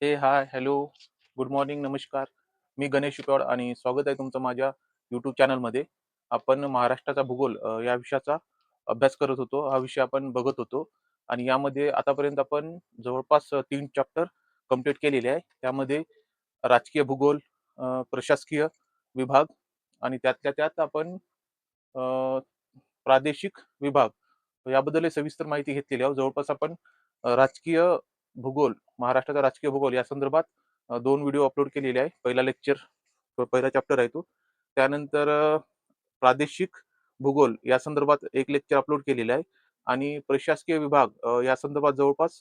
हाय, hello, good morning, नमस्कार. मी गणेश शिकवड आणि स्वागत आहे तुमचं माझ्या यूट्यूब चॅनलमध्ये. आपण महाराष्ट्राचा भूगोल या विषयाचा अभ्यास करत होतो. हा विषय आपण बघत होतो आणि यामध्ये आतापर्यंत आपण जवळपास 3 चॅप्टर कंप्लीट केलेले आहे. त्यामध्ये राजकीय भूगोल, प्रशासकीय विभाग आणि त्यातल्या त्यात आपण अ, प्रादेशिक विभाग याबद्दल सविस्तर माहिती घेतलेली आहे. जवळपास आपण राजकीय भूगोल, महाराष्ट्राचा राजकीय भूगोल या संदर्भात 2 व्हिडिओ अपलोड केलेले आहे. पहिला लेक्चर, पहिला चॅप्टर आहे तो. त्यानंतर प्रादेशिक भूगोल या संदर्भात एक लेक्चर अपलोड केलेलं आहे आणि प्रशासकीय विभाग या संदर्भात जवळपास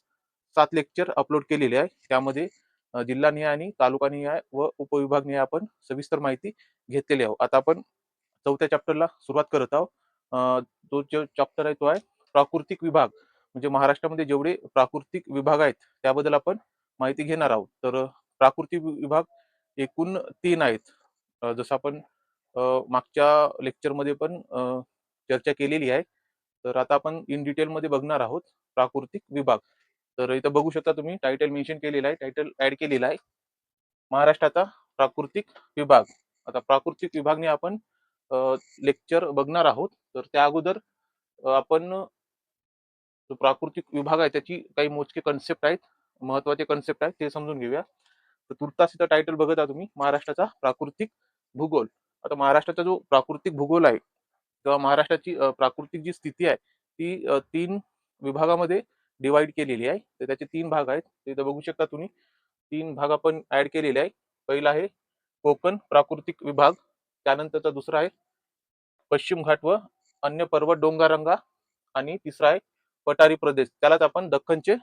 7 लेक्चर अपलोड केलेले आहे. त्यामध्ये जिल्हानिहाय आणि तालुकानिहाय व उपविभागनिहाय आपण सविस्तर माहिती घेतलेली आहे. आता आपण चौथ्या चॅप्टरला सुरुवात करत आहोत. तो जो चॅप्टर आहे तो आहे प्राकृतिक विभाग. म्हणजे महाराष्ट्रामध्ये जेवढे प्राकृतिक विभाग आहेत त्याबद्दल आपण माहिती घेणार आहोत. तर प्राकृतिक विभाग एकूण 3 आहेत. जसं आपण मागच्या लेक्चरमध्ये पण चर्चा केलेली आहे. तर आता आपण इन डिटेलमध्ये बघणार आहोत प्राकृतिक विभाग. तर इथं बघू शकता तुम्ही टायटल मेन्शन केलेला आहे, टायटल ऍड केलेला आहे, महाराष्ट्राचा प्राकृतिक विभाग. आता प्राकृतिक विभागने आपण लेक्चर बघणार आहोत. तर त्या अगोदर आपण जो प्राकृतिक विभाग आहे त्याची काही मोजके कन्सेप्ट आहेत, महत्वाचे कन्सेप्ट आहेत, ते समजून घेऊया. तर तुर्तास इथं टायटल बघत आहात तुम्ही, महाराष्ट्राचा प्राकृतिक भूगोल. आता महाराष्ट्राचा जो प्राकृतिक भूगोल आहे किंवा महाराष्ट्राची प्राकृतिक जी स्थिती आहे ती 3 विभागामध्ये डिवाइड केलेली आहे. तर त्याचे 3 भाग आहेत. ते इथं बघू शकता तुम्ही. 3 भाग आपण ऍड केलेले आहे. पहिला आहे कोकण प्राकृतिक विभाग, त्यानंतरचा दुसरा आहे पश्चिम घाट व अन्य पर्वत डोंगररांगा आणि तिसरा आहे पठारी प्रदेश, त्यालाच आपण दख्खनचे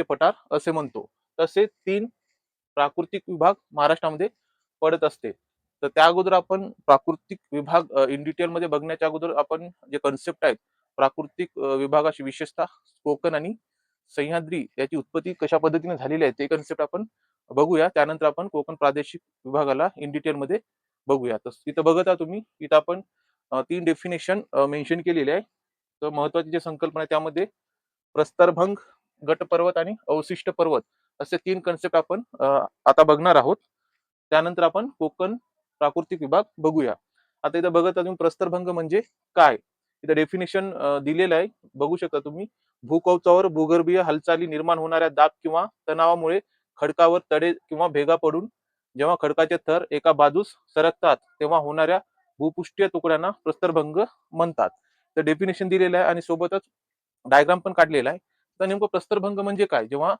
पठार असे म्हणतो. तसे 3 प्राकृतिक विभाग महाराष्ट्रामध्ये पडत असते. तर त्या अगोदर आपण प्राकृतिक विभाग इन डिटेल मध्ये बघण्याच्या अगोदर आपण जे कन्सेप्ट आहेत प्राकृतिक विभागाची, विशेषतः कोकण आणि सह्याद्री याची उत्पत्ती कशा पद्धतीने झालेली आहे ते कन्सेप्ट आपण बघूया. त्यानंतर आपण कोकण प्रादेशिक विभागाला इन डिटेल मध्ये बघूया. तर तिथं बघत आहात तुम्ही, इथं आपण 3 डेफिनेशन मेन्शन केलेले आहे. तर महत्वाची जे संकल्पना आहे त्यामध्ये प्रस्तरभंग, गटपर्वत आणि अवशिष्ट पर्वत असे 3 कन्सेप्ट आपण आता बघणार आहोत. त्यानंतर आपण कोकण प्राकृतिक विभाग बघूया. आता इथं बघत तुम्ही प्रस्तरभंग म्हणजे काय, इथं डेफिनेशन दिलेलं आहे, बघू शकता तुम्ही. भूकवचावर भूगर्भीय हालचाली निर्माण होणाऱ्या दाब किंवा तणावामुळे खडकावर तडे किंवा भेगा पडून जेव्हा खडकाचे थर एका बाजूस सरकतात तेव्हा होणाऱ्या भूपृष्ठीय तुकड्यांना प्रस्तरभंग म्हणतात. तर डेफिनेशन दिलेलं आहे आणि सोबतच डायग्राम पण काढलेला आहे. तर नेमकं प्रस्तरभंग म्हणजे काय, जेव्हा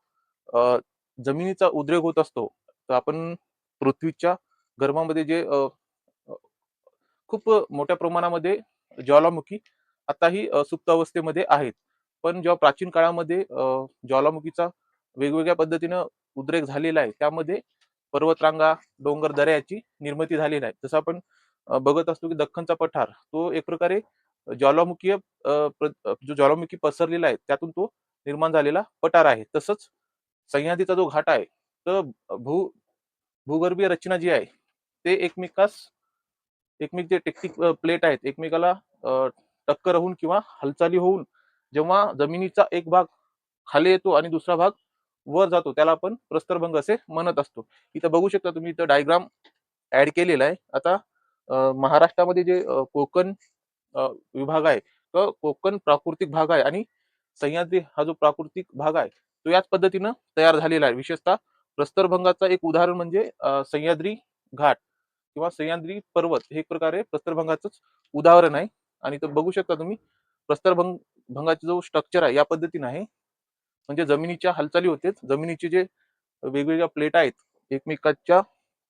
अ, जमिनीचा उद्रेक होत असतो तर आपण पृथ्वीच्या गर्भामध्ये जे अ, खूप मोठ्या प्रमाणामध्ये ज्वालामुखी आताही सुप्त अवस्थेमध्ये आहेत. पण जेव्हा प्राचीन काळामध्ये ज्वालामुखीचा वेगवेगळ्या पद्धतीनं उद्रेक झालेला आहे, त्यामध्ये पर्वतरांगा, डोंगर, दऱ्या याची निर्मिती झालेली आहे. जसं आपण बघत असतो की दख्खनचा पठार तो एक प्रकारे ज्वालामुखीय जो ज्वालामुखी पसरलेला आहे त्यातून तो निर्माण झालेला पठार आहे. तसंच सह्याद्रीचा जो घाट आहे तर भूगर्भीय रचना जी आहे ते एकमेक जे टेक्टिक प्लेट आहेत एकमेकाला टक्कर होऊन किंवा हालचाली होऊन जेव्हा जमिनीचा एक भाग खाली येतो आणि दुसरा भाग वर जातो त्याला आपण प्रस्तरभंग असे म्हणत असतो. इथं बघू शकता तुम्ही, इथं डायग्राम ऍड केलेला आहे. आता महाराष्ट्रामध्ये जे कोकण विभाग आहे तो कोकण प्राकृतिक भाग आहे आणि सह्याद्री हा जो प्राकृतिक भाग आहे तो याच पद्धतीनं तयार झालेला आहे. विशेषतः प्रस्तरभंगाचा एक उदाहरण म्हणजे सह्याद्री घाट किंवा सह्याद्री पर्वत हे एक प्रकारे प्रस्तरभंगाचंच उदाहरण आहे. आणि तर बघू शकता तुम्ही भंगाचा जो स्ट्रक्चर आहे या पद्धतीने आहे. म्हणजे जमिनीच्या हालचाली होते, जमिनीचे जे वेगवेगळ्या प्लेट आहेत एकमेकाच्या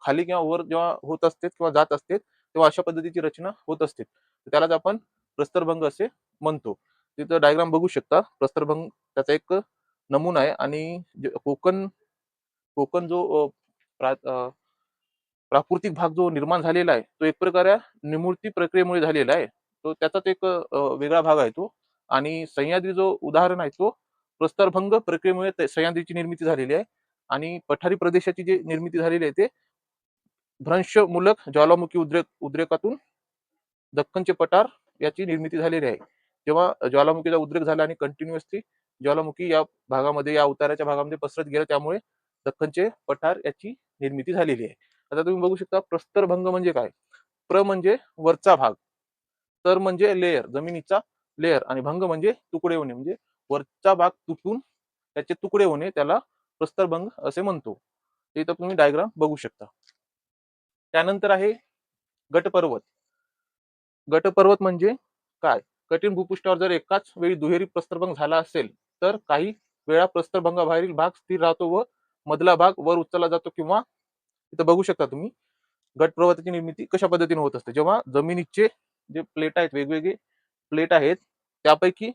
खाली किंवा वर जेव्हा होत असते किंवा जात असते तेव्हा अशा पद्धतीची रचना होत असते, त्यालाच आपण प्रस्तरभंग असे म्हणतो. तिथं डायग्राम बघू शकता, प्रस्तरभंग त्याचा एक नमुना आहे. आणि कोकण कोकण जो प्राकृतिक भाग जो निर्माण झालेला आहे तो एक प्रकारे निमूर्ती प्रक्रियेमुळे झालेला आहे. तो त्याचाच एक वेगळा भाग आहे तो. आणि सह्याद्री जो उदाहरण आहे तो प्रस्तरभंग प्रक्रियेमुळे सह्याद्रीची निर्मिती झालेली आहे. आणि पठारी प्रदेशाची जी निर्मिती झालेली आहे ते भ्रंशमूलक ज्वालामुखी उद्रेकातून दख्खनचे पठार याची निर्मिती झालेली आहे. जेव्हा ज्वालामुखीचा उद्रेक झाला आणि कंटिन्युअसली ज्वालामुखी या भागामध्ये, या उताराच्या भागामध्ये पसरत गेलं, त्यामुळे दख्खनचे पठार याची निर्मिती झालेली आहे. आता तुम्ही बघू शकता प्रस्तरभंग म्हणजे काय. प्र म्हणजे वरचा भाग, तर म्हणजे लेयर, जमिनीचा लेयर, आणि भंग म्हणजे तुकडे होणे, म्हणजे वरचा भाग तुटून त्याचे तुकडे होणे, त्याला प्रस्तरभंग असे म्हणतो. इथं तुम्ही डायग्राम बघू शकता. त्यानंतर आहे गटपर्वत. गटपर्वत म्हणजे काय. कठीण भूपृष्ठावर जर एकाच वेळी दुहेरी प्रस्तरभंग झाला असेल, तर काही वेळा प्रस्तरभंगाबाहेरील भाग स्थिर राहतो व मधला भाग वर उचलला जातो, किंवा इथं बघू शकता तुम्ही गटपर्वताची निर्मिती कशा पद्धतीने होत असते. जेव्हा जमिनीचे जे प्लेट आहेत, वेगवेगळे प्लेट आहेत, त्यापैकी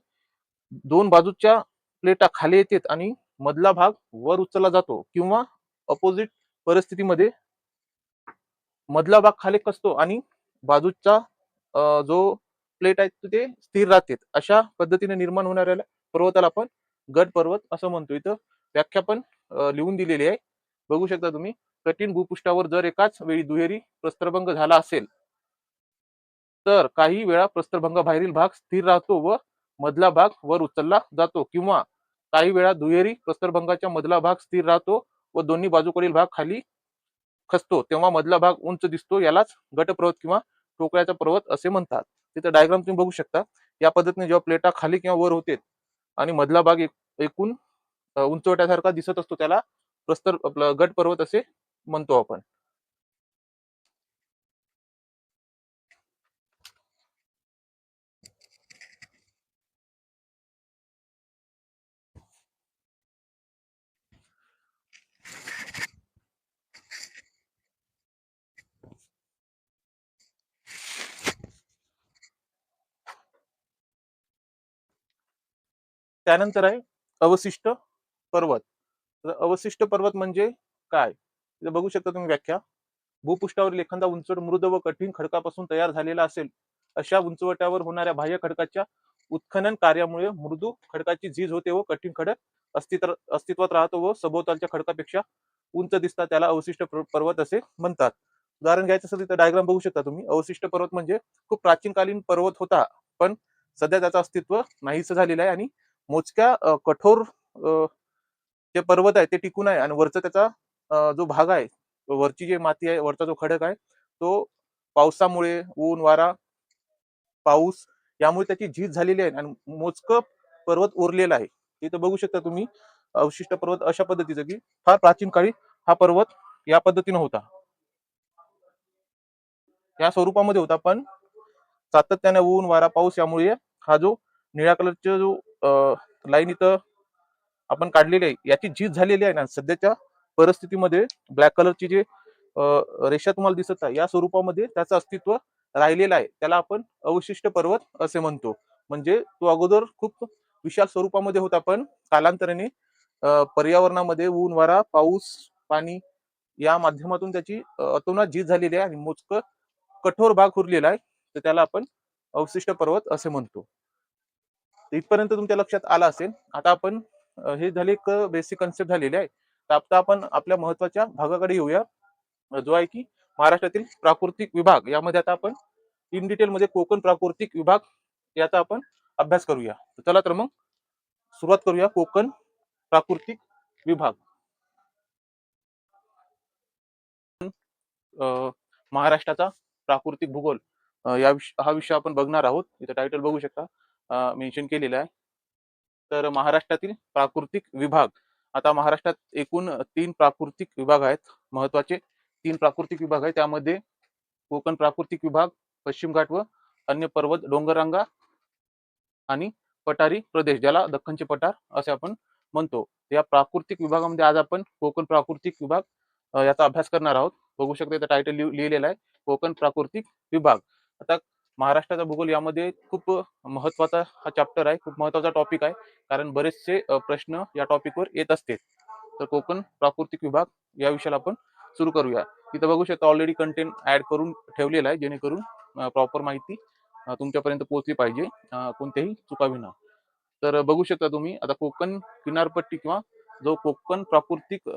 दोन बाजूच्या प्लेटा खाली येतात आणि मधला भाग वर उचलला जातो, किंवा अपोजिट परिस्थितीमध्ये मधला भाग खाली खचतो आणि बाजूचा जो प्लेट आहे ते स्थिर राहते. अशा पद्धतीने निर्माण होणाऱ्या पर्वताला आपण गट पर्वत असं म्हणतो. इथं व्याख्या पण लिहून दिलेली आहे, बघू शकता तुम्ही. कठीण भूपृष्ठावर जर एकाच वेळी दुहेरी प्रस्तरभंग झाला असेल, तर काही वेळा प्रस्तरभंगाबाहेरील भाग स्थिर राहतो व मधला भाग वर उचलला जातो, किंवा काही वेळा दुहेरी प्रस्तरभंगाच्या मधला भाग स्थिर राहतो व दोन्ही बाजूकडील भाग खाली खचतो, तेव्हा मधला भाग उंच दिसतो. यालाच गटपर्वत किंवा टोकळ्याचा पर्वत असे म्हणतात. तिथं डायग्राम तुम्ही बघू शकता. या पद्धतीने जेव्हा प्लेटा खाली किंवा वर होते आणि मधला भाग एकूण उंचवट्यासारखा दिसत असतो, त्याला प्रस्तर आपलं गट पर्वत असे म्हणतो आपण. त्यानंतर आहे अवशिष्ट पर्वत. अवशिष्ट पर्वत म्हणजे काय, बघू शकता तुम्ही व्याख्या. भूपृष्ठावरील एखादा उंचवट मृद व कठीण खडकापासून तयार झालेला असेल, अशा उंचवट्यावर होणाऱ्या बाह्य खडकाच्या उत्खनन कार्यामुळे मृदू खडकाची झीज होते व कठीण खडक अस्तित्वात राहतो व सभोवतालच्या खडकापेक्षा उंच दिसतात, त्याला अवशिष्ट पर्वत असे म्हणतात. उदाहरण घ्यायचं असेल तर डायग्राम बघू शकता तुम्ही. अवशिष्ट पर्वत म्हणजे खूप प्राचीनकालीन पर्वत होता, पण सध्या त्याचं अस्तित्व नाहीस झालेलं आहे, आणि मोजक्या कठोर जे पर्वत आहे ते टिकून आहे, आणि वरचा त्याचा जो भाग आहे, वरची जी माती आहे, वरचा जो खडक आहे, तो पावसामुळे, ऊन वारा पाऊस यामुळे त्याची झीज झालेली आहे आणि मोजकं पर्वत उरलेला आहे. इथं बघू शकता तुम्ही अवशिष्ट पर्वत अशा पद्धतीचं, की फार प्राचीन काळी हा पर्वत या पद्धतीने होता, या स्वरूपामध्ये होता. पण सातत्याने ऊन वारा पाऊस यामुळे हा जो निळ्या कलरचा जो लाईन इथं आपण काढलेली आहे, याची झीज झालेली आहे ना. सध्याच्या परिस्थितीमध्ये ब्लॅक कलरची जे रेषा तुम्हाला दिसत आहे, या स्वरूपामध्ये त्याचं अस्तित्व राहिलेलं आहे. त्याला आपण अवशिष्ट पर्वत असे म्हणतो. म्हणजे तो अगोदर खूप विशाल स्वरूपामध्ये होता, पण कालांतराने पर्यावरणामध्ये ऊन वारा पाऊस पाणी या माध्यमातून त्याची अतोनात झीज झालेली आहे आणि मोजकं कठोर भाग उरलेला आहे, तर त्याला आपण अवशिष्ट पर्वत असे म्हणतो. इथपर्यंत तुमच्या लक्षात आला असेल. आता आपण हे झाले एक बेसिक कन्सेप्ट झालेली आहे. तर आता आपण आपल्या महत्वाच्या भागाकडे येऊया, जो आहे की महाराष्ट्रातील प्राकृतिक विभाग. यामध्ये आता आपण इन डिटेल मध्ये कोकण प्राकृतिक विभाग याचा आपण अभ्यास करूया. चला तर मग सुरुवात करूया. कोकण प्राकृतिक विभाग. महाराष्ट्राचा प्राकृतिक भूगोल हा विषय आपण बघणार आहोत. इथं टायटल बघू शकता, मेन्शन केलेलं आहे. तर महाराष्ट्रातील प्राकृतिक विभाग. आता महाराष्ट्रात एकूण 3 प्राकृतिक विभाग आहेत. महत्वाचे 3 प्राकृतिक विभाग आहेत. त्यामध्ये कोकण प्राकृतिक विभाग, पश्चिम घाट व अन्य पर्वत डोंगररांगा आणि पठारी प्रदेश, ज्याला दख्खनचे पठार असे आपण म्हणतो. या प्राकृतिक विभागामध्ये आज आपण कोकण प्राकृतिक विभाग याचा अभ्यास करणार आहोत. बघू शकता इथं टायटल लिहिलेलं आहे, कोकण प्राकृतिक विभाग. आता महाराष्ट्राचा भूगोल यामध्ये खूप महत्वाचा हा चॅप्टर आहे, खूप महत्वाचा टॉपिक आहे, कारण बरेचसे प्रश्न या टॉपिकवर येत असते. तर कोकण प्राकृतिक विभाग या विषयाला आपण सुरू करूया. इथं बघू शकता ऑलरेडी कंटेंट ऍड करून ठेवलेला आहे, जेणेकरून प्रॉपर माहिती तुमच्यापर्यंत पोहोचली पाहिजे, कोणत्याही चुकाविना. तर बघू शकता तुम्ही. आता कोकण किनारपट्टी किंवा जो कोकण प्राकृतिक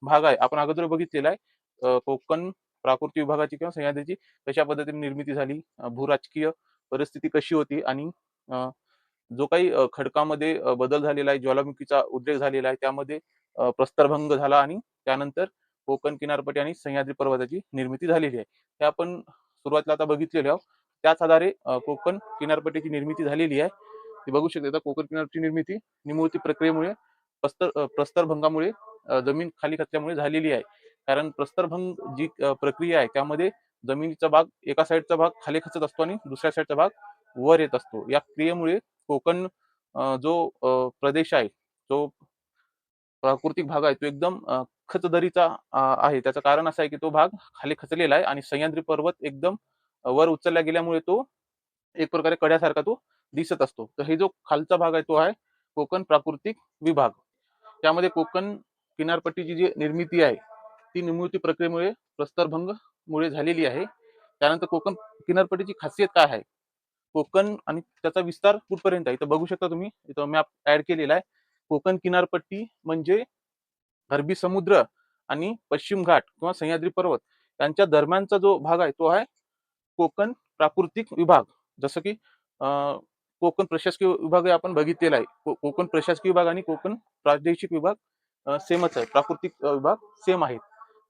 भाग आहे, आपण अगोदर बघितलेला आहे. कोकण प्राकृतिक विभागाची किंवा सह्याद्रीची कशा पद्धतीने निर्मिती झाली, भूराजकीय परिस्थिती कशी होती, आणि जो काही खडकामध्ये बदल झालेला आहे, ज्वालामुखीचा उद्रेक झालेला आहे, त्यामध्ये प्रस्तरभंग झाला आणि त्यानंतर कोकण किनारपट्टी आणि सह्याद्री पर्वताची निर्मिती झालेली आहे. हे आपण सुरुवातीला आता बघितलेले आहोत. त्याच आधारे कोकण किनारपट्टीची निर्मिती झालेली आहे. ते बघू शकता. आता कोकण किनारची निर्मिती निमुळती प्रक्रियेमुळे प्रस्तरभंगामुळे जमीन खाली खचल्यामुळे झालेली आहे. कारण प्रस्तरभंग जी प्रक्रिया आहे त्यामध्ये जमिनीचा भाग एका साईडचा भाग खाली खचत असतो आणि दुसऱ्या साईडचा भाग वर येत असतो. या क्रियेमुळे कोकण जो प्रदेश आहे, जो प्राकृतिक भाग आहे तो एकदम खचदरीचा आहे. त्याचं कारण असं आहे की तो भाग खाली खचलेला आहे आणि सह्याद्री पर्वत एकदम वर उचलला गेल्यामुळे तो एक प्रकारे कड्यासारखा तो दिसत असतो. तर हे जो खालचा भाग आहे तो आहे कोकण प्राकृतिक विभाग. त्यामध्ये कोकण किनारपट्टीची जी निर्मिती आहे ती निर्मिती प्रक्रियेमुळे प्रस्तरभंग मुळे झालेली आहे. त्यानंतर कोकण किनारपट्टीची खासियत काय आहे? कोकण आणि त्याचा विस्तार कुठपर्यंत आहे? इथं बघू शकता तुम्ही, इथं मॅप ऍड केलेला आहे. कोकण किनारपट्टी म्हणजे अरबी समुद्र आणि पश्चिम घाट किंवा सह्याद्री पर्वत यांच्या दरम्यानचा जो भाग आहे तो आहे कोकण प्राकृतिक विभाग. जसं की कोकण प्रशासकीय विभाग आपण बघितलेला आहे. कोकण प्रशासकीय विभाग आणि कोकण प्रादेशिक विभाग सेमच आहे. प्राकृतिक विभाग सेम आहेत.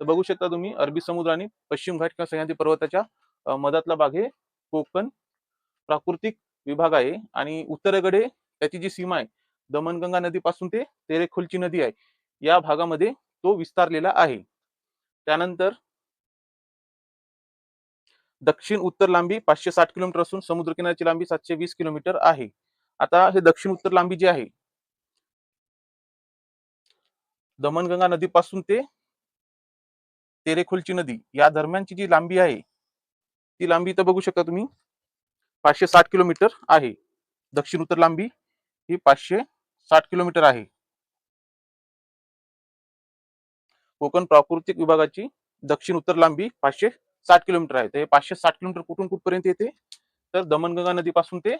तर बघू शकता तुम्ही, अरबी समुद्र आणि पश्चिम घाट किंवा सह्याद्री पर्वताच्या मधातला भाग हे कोकण प्राकृतिक विभाग आहे आणि उत्तरेकडे त्याची जी सीमा आहे दमणगंगा नदीपासून ते तेरेखोलची नदी आहे या भागामध्ये तो विस्तारलेला आहे. त्यानंतर दक्षिण उत्तर लांबी 560 किलोमीटर असून समुद्र किनाऱ्याची लांबी 720 किलोमीटर आहे. आता हे दक्षिण उत्तर लांबी जी आहे दमणगंगा नदीपासून ते तेरेखोलची नदी या दरम्यानची जी लांबी आहे ती लांबी इथं बघू शकता तुम्ही 560 किलोमीटर आहे. दक्षिण उत्तर लांबी ही 560 किलोमीटर आहे. कोकण प्राकृतिक विभागाची दक्षिण उत्तर लांबी 560 किलोमीटर आहे. तर हे 560 किलोमीटर कुठून कुठपर्यंत येते? तर दमणगंगा नदीपासून ते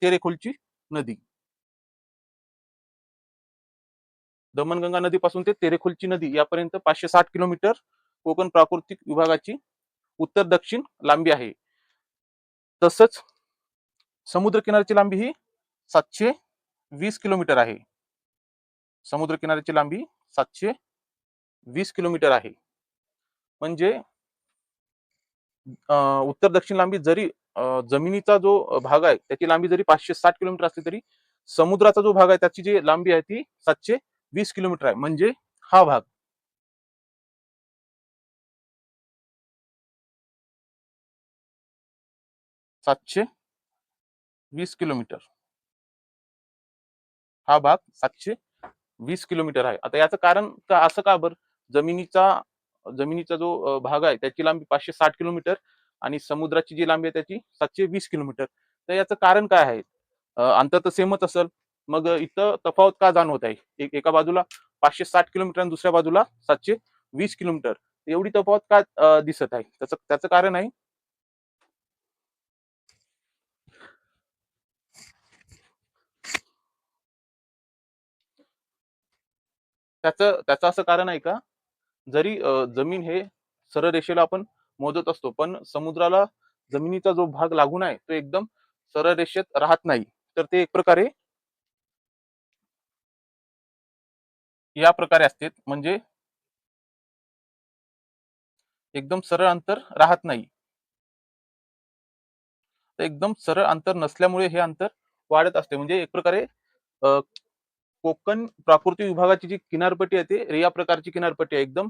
तेरेखोलची नदी. दमणगंगा नदीपासून ते तेरेखोलची नदी यापर्यंत 560 किलोमीटर कोकण प्राकृतिक विभागाची उत्तर दक्षिण लांबी आहे. तसंच समुद्र किनाऱ्याची लांबी ही 720 किलोमीटर आहे. समुद्र किनाऱ्याची लांबी 720 किलोमीटर आहे. म्हणजे उत्तर दक्षिण लांबी जरी जमिनीचा जो भाग आहे त्याची लांबी जरी 560 किलोमीटर असली तरी समुद्राचा जो भाग आहे त्याची जी लांबी आहे ती 720 किलोमीटर आहे. म्हणजे हा भाग 720 किलोमीटर, हा भाग 720 किलोमीटर आहे. आता याचं कारण का असं का बरं? जमिनीचा जमिनीचा जो भाग आहे त्याची लांबी 560 किलोमीटर आणि समुद्राची जी लांबी आहे त्याची 720 किलोमीटर. तर याचं कारण काय आहे? अंतर तर सेमच असेल. मग इथं तफावत का जाणवत आहे? एका बाजूला 560 किलोमीटर आणि दुसऱ्या बाजूला 720 किलोमीटर. एवढी तफावत का दिसत आहे? त्याचं त्याचं कारण आहे त्याचं त्याचं असं कारण आहे का? जरी जमीन हे सरळ रेषेला आपण मोजत असतो, पण समुद्राला जमिनीचा जो भाग लागून आहे तो एकदम सरळ रेषेत राहत नाही. तर ते एक प्रकारे या प्रकारे असते, म्हणजे एकदम सरळ अंतर राहत नाही. तर एकदम सरळ अंतर नसल्यामुळे हे अंतर वाढत असते. म्हणजे एक प्रकारे अ, कोकण प्राकृतिक विभागाची जी किनारपट्टी आहे ते या प्रकारची किनारपट्टी आहे. एकदम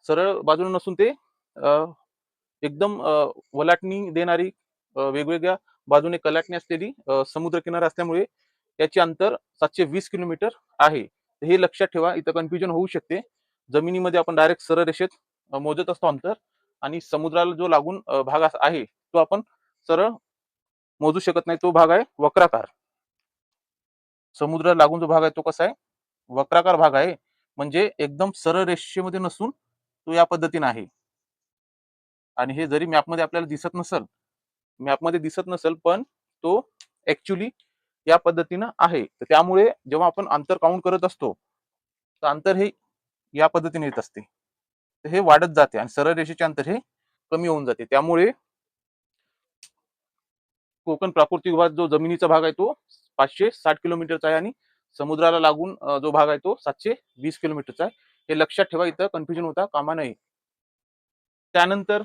सरळ बाजूने नसून ते एकदम वलाटणी देणारी वेगवेगळ्या बाजूने कलाटणी असलेली समुद्र किनारा असल्यामुळे त्याचे अंतर 720 किलोमीटर आहे. हे लक्षात ठेवा. इथं कन्फ्युजन होऊ शकते. जमिनीमध्ये आपण डायरेक्ट सरळ रेषेत मोजत असतो अंतर आणि समुद्राला जो लागून भाग आहे तो आपण सरळ मोजू शकत नाही. तो भाग आहे वक्राकार. समुद्राला लागून जो भाग आहे तो कसा आहे? वक्राकार भाग आहे. म्हणजे एकदम सरळ रेषेमध्ये नसून तो या पद्धतीने आहे. आणि हे जरी मॅपमध्ये आपल्याला दिसत नसेल पण तो ऍक्च्युली या पद्धतीनं आहे. तर त्यामुळे जेव्हा आपण अंतर काउंट करत असतो तर अंतर हे या पद्धतीने येत असते. तर हे वाढत जाते आणि सरळ रेषेचे अंतर हे कमी होऊन जाते. त्यामुळे कोकण प्राकृतिक विभाग जो जमिनीचा भाग आहे तो 560 किलोमीटरचा आहे आणि समुद्राला लागून जो भाग आहे तो 720 किलोमीटरचा आहे. हे लक्षात ठेवा, इथं कन्फ्युजन होता कामा नये. त्यानंतर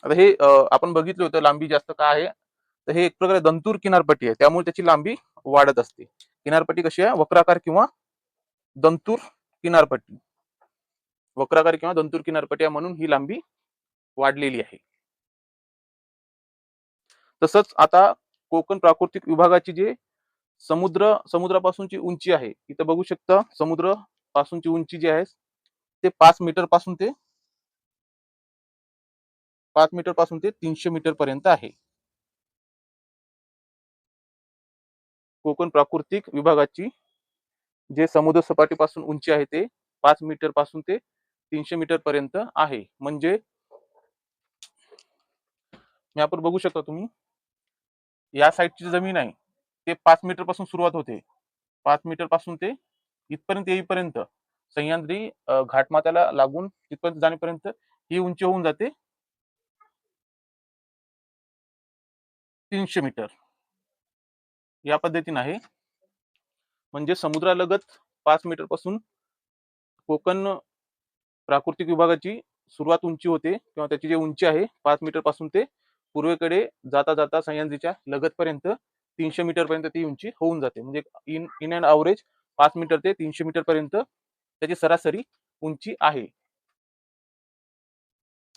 आता हे आपण बघितलं होतं लांबी जास्त का आहे, तर हे एक प्रकारे दंतूर किनारपट्टी आहे, त्यामुळे त्याची लांबी वाढत असते. किनारपट्टी कशी आहे, वक्राकार किंवा दंतूर किनारपट्टी. वक्राकार किंवा दंतूर किनारपट्टी आहे म्हणून ही लांबी वाढलेली आहे. तसंच आता कोकण प्राकृतिक विभागाची जे समुद्रापासूनची उंची आहे, इथं बघू शकता समुद्र पासूनची उंची जी आहे ते 5 मीटर पासून ते 5 मीटर पासून ते 300 मीटर पर्यंत आहे. कोकण प्राकृतिक विभागाची जे समुद्र सपाटीपासून उंची आहे ते 5 मीटर पासून ते 300 मीटर पर्यंत आहे. म्हणजे आपण बघू शकता तुम्ही, या साईडची जमीन आहे ते 5 मीटर पासून सुरुवात होते. 5 मीटर पासून ते इथपर्यंत येईपर्यंत सह्याद्री घाटमाथ्याला लागून तिथपर्यंत जाण्यापर्यंत ही उंची होऊन जाते 300 मीटर. या पद्धतीने आहे. म्हणजे समुद्रालगत 5 मीटर पासून कोकण प्राकृतिक विभागाची सुरुवात उंची होते किंवा त्याची जी उंची आहे 5 मीटर पासून ते पूर्वेकडे जाता जाता सह्याद्रीच्या लगतपर्यंत 300 मीटर पर्यंत ती उंची होऊन जाते. म्हणजे इन अँड अवरेज 5 मीटर ते 300 मीटर पर्यंत त्याची सरासरी उंची आहे.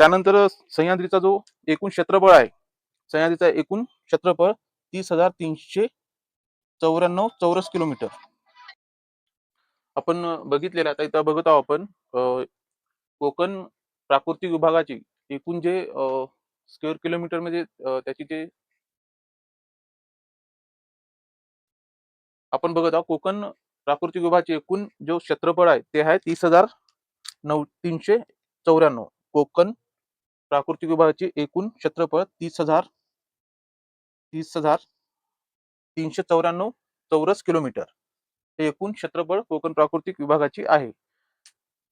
त्यानंतर सह्याद्रीचा जो एकूण क्षेत्रफळ आहे, सह्याद्रीचा एकूण क्षेत्रफळ 30,394 चौरस किलोमीटर. आपण बघितलेलं, आता इथं बघत आहोत आपण कोकण प्राकृतिक विभागाची एकूण जे स्क्वेअर किलोमीटर मध्ये त्याची जे आपण बघत आहोत, कोकण प्राकृतिक विभागाचे एकूण जो क्षेत्रफळ आहे ते आहे 30,394. कोकण प्राकृतिक विभागाचे एकूण क्षेत्रफळ 30,394 चौरस किलोमीटर हे एकूण क्षेत्रफळ कोकण प्राकृतिक विभागाची आहे.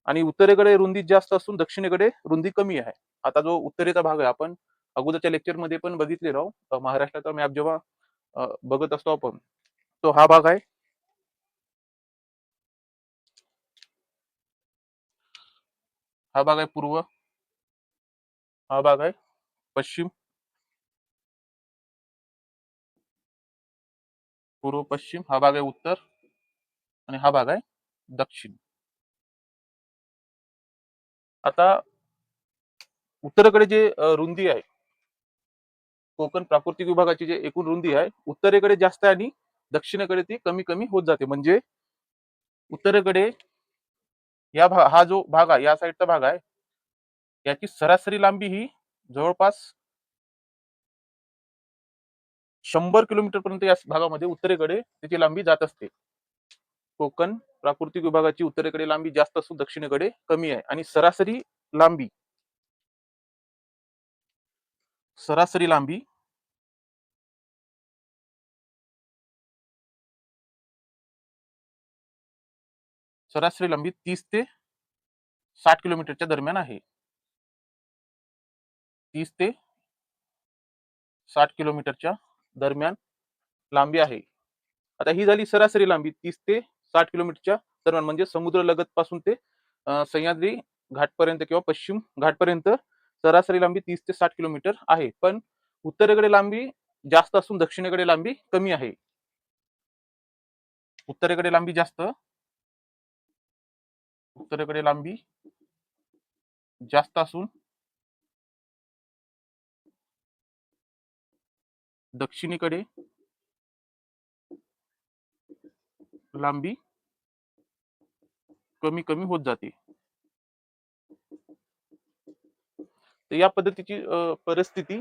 आणि उत्तरेकडे रुंदी जास्त असून दक्षिणेकडे रुंदी कमी आहे. आता जो उत्तरेचा भाग आहे, आपण अगोदरच्या लेक्चर मध्ये पण बघितलेला आहोत. महाराष्ट्राचा मॅप जेव्हा बघत असतो आपण, तो हा भाग आहे. हा भाग आहे पूर्व, हा भाग आहे पश्चिम, पूर्व पश्चिम, हा भाग आहे उत्तर आणि हा भाग आहे दक्षिण. आता उत्तरेकडे जे रुंदी आहे, कोकण प्राकृतिक विभागाची जे एकूण रुंदी आहे उत्तरेकडे जास्त आहे आणि दक्षिणेकडे ती कमी कमी होत जाते. म्हणजे उत्तरेकडे हा जो भाग आहे, या साईडचा भाग आहे, याची सरासरी लांबी ही जवळपास 100 किलोमीटर पर्यंत या भागामध्ये उत्तरेकडे त्याची लांबी जात असते. कोकण प्राकृतिक विभागाची उत्तरेकडे लांबी जास्त असून दक्षिणेकडे कमी आहे. आणि लांबी सरासरी लांबी सरासरी लांबी 30 ते 60 किलोमीटरच्या दरम्यान आहे. 30 ते 60 किलोमीटरच्या दरम्यान लांबी आहे. आता ही झाली सरासरी लांबी 30 ते 60 किलोमीटरच्या दरम्यान. म्हणजे समुद्र लगत पासून ते सह्याद्री घाटपर्यंत किंवा पश्चिम घाटपर्यंत सरासरी लांबी 30 ते 60 किलोमीटर आहे. पण उत्तरेकडे लांबी जास्त असून दक्षिणेकडे लांबी कमी आहे. उत्तरेकडे लांबी जास्त, उत्तरेकडे लांबी जास्त असून दक्षिणेकडे लांबी कमी कमी होत जाते. तर या पद्धतीची परिस्थिती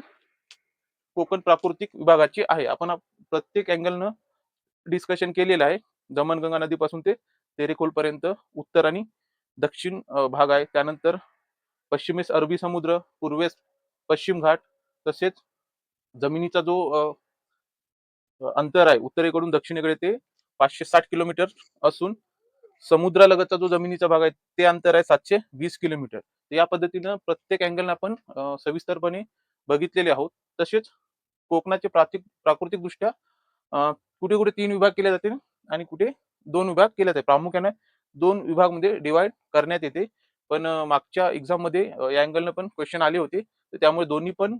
कोकण प्राकृतिक विभागाची आहे. आपण प्रत्येक अँगलनं डिस्कशन केलेलं आहे. दमणगंगा नदीपासून ते तेरेखोल पर्यंत उत्तर आणि दक्षिण भाग आहे. त्यानंतर पश्चिमेस अरबी समुद्र, पूर्वेस पश्चिम घाट, तसेच जमिनीचा जो अंतर आहे उत्तरेकडून दक्षिणेकडे ते 560 किलोमीटर असून समुद्रालगतचा जो जमिनीचा भाग आहे ते अंतर आहे 720 किलोमीटर. या पद्धतीनं प्रत्येक अँगलनं आपण सविस्तरपणे बघितलेले आहोत. तसेच कोकणाचे प्राकृतिक दृष्ट्या कुठे कुठे 3 विभाग केले जाते आणि कुठे 2 विभाग केले जाते. प्रामुख्याने 2 विभाग मध्ये डिवाइड करण्यात येते. पण मागच्या एक्झाम मध्ये या अँगलनं पण क्वेश्चन आले होते. तर त्यामुळे दोन्ही पण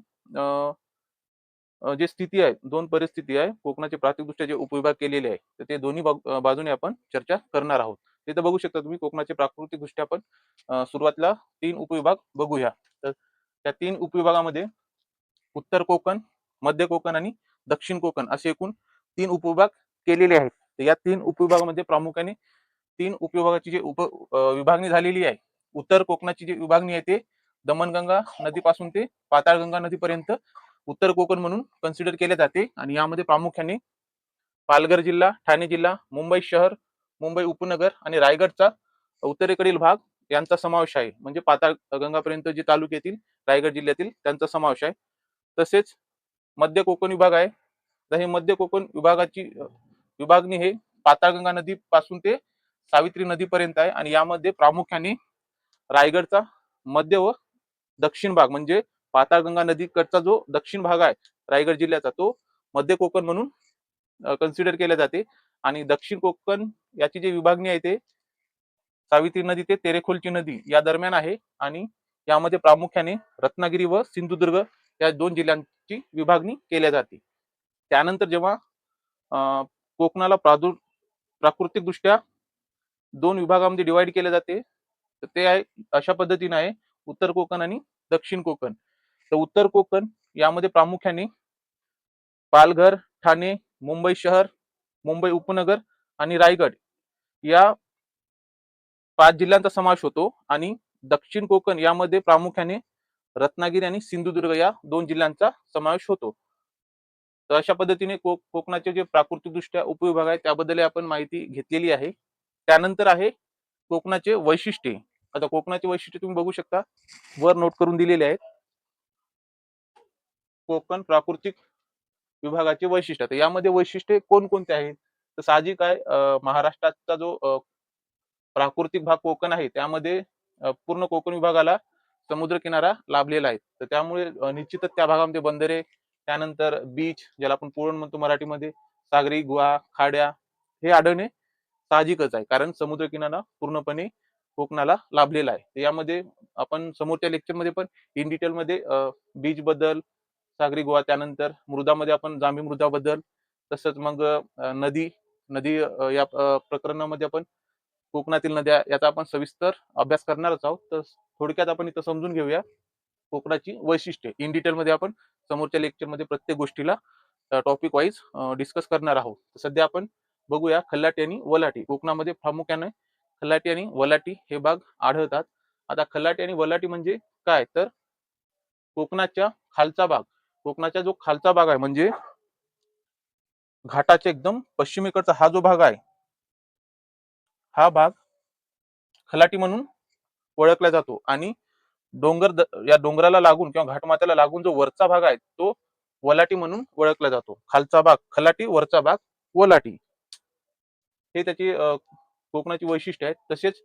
जे स्थिती आहे, 2 परिस्थिती आहे, कोकणाचे प्राकृतिकदृष्ट्या जे उपविभाग केलेले आहे, तर ते दोन्ही बाजूने आपण चर्चा करणार आहोत. तिथं बघू शकता तुम्ही कोकणाचे प्राकृतिकदृष्ट्या आपण सुरुवातीला 3 उपविभाग बघूया. तर त्या 3 उपविभागामध्ये उत्तर कोकण, मध्य कोकण आणि दक्षिण कोकण असे एकूण 3 उपविभाग केलेले आहेत. तर या 3 उपविभागामध्ये प्रामुख्याने 3 उपविभागाची जी विभागणी झालेली आहे. उत्तर कोकणाची जी विभागणी आहे ते दमणगंगा नदीपासून ते पाताळगंगा नदीपर्यंत उत्तर कोकण म्हणून कन्सिडर केले जाते आणि यामध्ये प्रामुख्याने पालघर जिल्हा, ठाणे जिल्हा, मुंबई शहर, मुंबई उपनगर आणि रायगडचा उत्तरेकडील भाग यांचा समावेश आहे. म्हणजे पाताळगंगापर्यंत जे तालुके येतील रायगड जिल्ह्यातील त्यांचा समावेश आहे. तसेच मध्य कोकण विभाग आहे. तर हे मध्य कोकण विभागाची विभागणी हे पाताळगंगा नदी पासून ते सावित्री नदीपर्यंत आहे आणि यामध्ये प्रामुख्याने रायगडचा मध्य व दक्षिण भाग म्हणजे पाताळगंगा नदीकडचा जो दक्षिण भाग आहे रायगड जिल्ह्याचा तो मध्य कोकण म्हणून कन्सिडर केले जाते आणि दक्षिण कोकण याची जी विभागणी आहे ते सावित्री नदी ते तेरेखोलची नदी या दरम्यान आहे आणि यामध्ये प्रामुख्याने रत्नागिरी व सिंधुदुर्ग या 2 जिल्ह्यांची विभागणी केल्या जाते. त्यानंतर जेव्हा कोकणाला प्राकृतिकदृष्ट्या 2 विभागामध्ये डिवाइड केले जाते तर ते आहे अशा पद्धतीने आहे उत्तर कोकण आणि दक्षिण कोकण. तर उत्तर कोकण यामध्ये प्रामुख्याने पालघर, ठाणे, मुंबई शहर, मुंबई उपनगर आणि रायगड या 5 जिल्ह्यांचा समावेश होतो आणि दक्षिण कोकण यामध्ये प्रामुख्याने रत्नागिरी आणि सिंधुदुर्ग या 2 जिल्ह्यांचा समावेश होतो. तर अशा पद्धतीने कोकणाचे जे प्राकृतिकदृष्ट्या उपविभाग आहेत त्याबद्दल आपण माहिती घेतलेली आहे. त्यानंतर आहे कोकणाचे वैशिष्ट्ये. आता कोकणाचे वैशिष्ट्य तुम्ही बघू शकता वर नोट करून दिलेले आहेत. कोकण प्राकृतिक विभागाचे वैशिष्ट्य. तर यामध्ये वैशिष्ट्ये कोणकोणते आहेत? तर साहजिक आहे महाराष्ट्राचा जो प्राकृतिक भाग कोकण आहे त्यामध्ये पूर्ण कोकण विभागाला समुद्रकिनारा लाभलेला आहे. तर त्यामुळे निश्चितच त्या भागामध्ये बंदरे, त्यानंतर बीच ज्याला आपण पुळण म्हणतो मराठीमध्ये, सागरी गुहा, खाड्या हे आढळणे साहजिकच आहे. कारण समुद्रकिनारा पूर्णपणे कोकणाला लाभलेला आहे. यामध्ये आपण समोरच्या लेक्चरमध्ये पण इन डिटेलमध्ये बीच बद्दल, सागरी गुहा, त्यानंतर मृदामध्ये आपण जांभी मृदाबद्दल, तसंच मग नदी या प्रकरणामध्ये आपण कोकणातील नद्या याचा आपण सविस्तर अभ्यास करणारच आहोत. तर थोडक्यात आपण इथं समजून घेऊया कोकणाची वैशिष्ट्ये. इन डिटेलमध्ये आपण समोरच्या लेक्चरमध्ये प्रत्येक गोष्टीला टॉपिक वाईज डिस्कस करणार आहोत. सध्या आपण बघूया खल्लाटी आणि वलाटी. कोकणामध्ये प्रामुख्याने खल्लाटी आणि वलाटी हे भाग आढळतात. आता खल्लाटी आणि वलाटी म्हणजे काय? तर कोकणाच्या खालचा भाग, कोकणाचा जो खालचा भाग आहे म्हणजे घाटाच्या एकदम पश्चिमेकडचा हा जो भाग आहे, हा भाग खलाटी म्हणून ओळखला जातो आणि या डोंगराला लागून किंवा घाटमाथ्याला लागून जो वरचा भाग आहे तो वलाटी म्हणून ओळखला जातो. खालचा भाग खलाटी, वरचा भाग वलाटी. हे त्याची कोकणाची वैशिष्ट्य आहेत. तसेच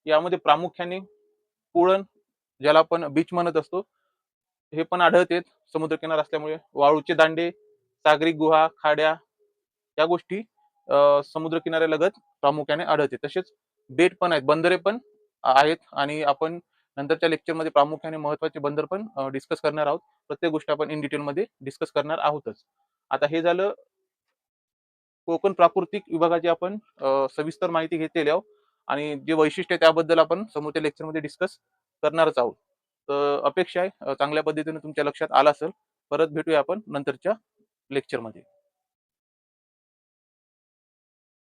यामध्ये प्रामुख्याने पुळण ज्याला आपण बीच म्हणत असतो हे पण आढळते समुद्रकिनारा असल्यामुळे. वाळूचे दांडे, सागरी गुहा, खाड्या या गोष्टी समुद्रकिनाऱ्यालगत प्रामुख्याने आढळते. तसेच बेट पण आहेत, बंदरे पण आहेत आणि आपण नंतरच्या लेक्चरमध्ये प्रामुख्याने महत्वाचे बंदर पण डिस्कस करणार आहोत. प्रत्येक गोष्ट आपण इन डिटेलमध्ये डिस्कस करणार आहोतच. आता हे झालं कोकण प्राकृतिक विभागाची आपण सविस्तर माहिती घेतलेली आहोत आणि जे वैशिष्ट्य त्याबद्दल आपण समोरच्या लेक्चरमध्ये डिस्कस करणारच आहोत. तर अपेक्षा आहे चांगल्या पद्धतीने तुमच्या लक्षात आला असेल. परत भेटूया आपण नंतरच्या लेक्चरमध्ये.